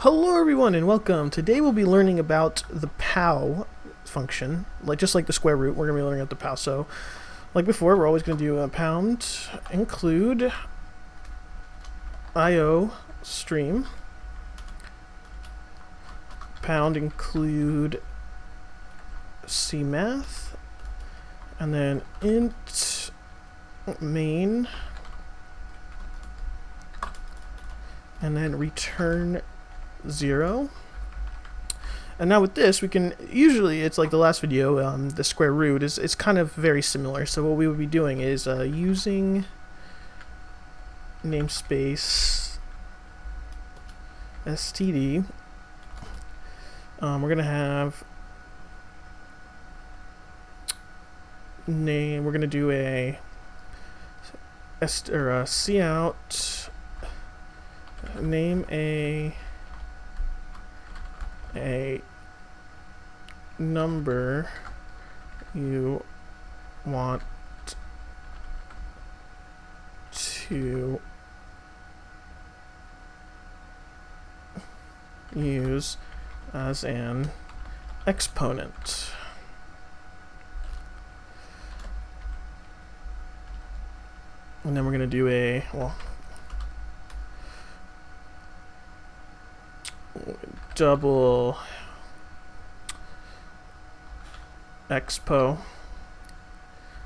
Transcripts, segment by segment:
Hello everyone and welcome. Today we'll be learning about the POW function. Just like the square root, we're going to be learning about the POW. So like before, we're always going to do a pound include IO stream, pound include cmath, and then int main, and then return 0. And now with this, we can usually, it's like the last video, the square root is kind of very similar. So what we would be doing is using namespace std. We're gonna have name. We're gonna do a cout name a number you want to use as an exponent. And then we're going to do a, double expo, and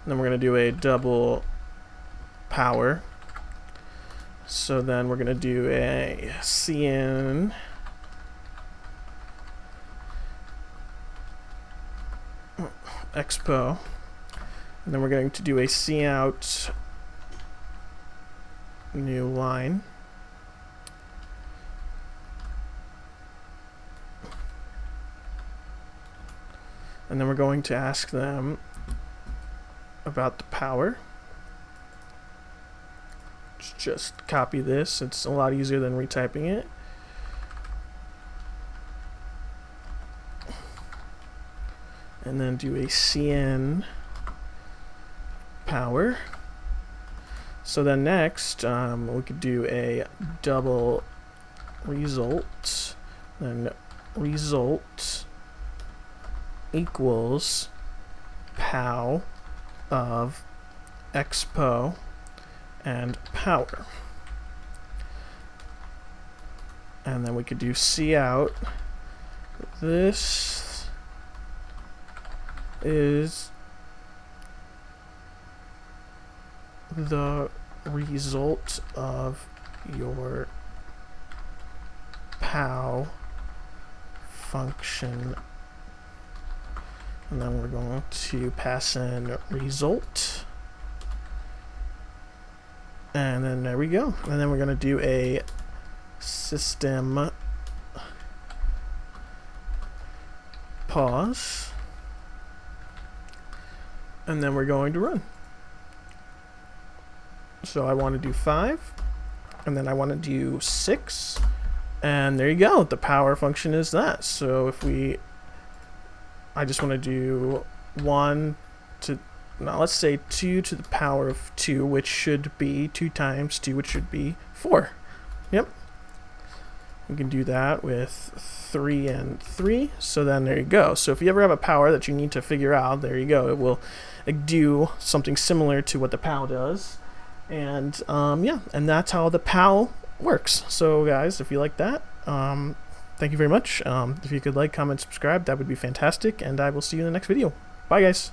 then we're going to do a double power. So then we're going to do a leaen expo, and then we're going to do a cout new line. And then we're going to ask them about the power. Just copy this. It's a lot easier than retyping it. And then do a leaen power. So then next, we could do a double result. Then result equals POW of expo and power. And then we could do cout. This is the result of your POW function. And then we're going to pass in result. And then there we go. And then we're going to do a system pause. And then we're going to run. So I want to do 5. And then I want to do 6. And there you go. The power function is that. So if I just want to do 1 to, now let's say 2 to the power of 2, which should be 2 times 2, which should be 4. Yep. We can do that with 3 and 3. So then there you go. So if you ever have a power that you need to figure out, there you go. It will do something similar to what the POW does. And yeah, and that's how the POW works. So guys, if you like that, thank you very much. If you could like, comment, subscribe, that would be fantastic, and I will see you in the next video. Bye, guys.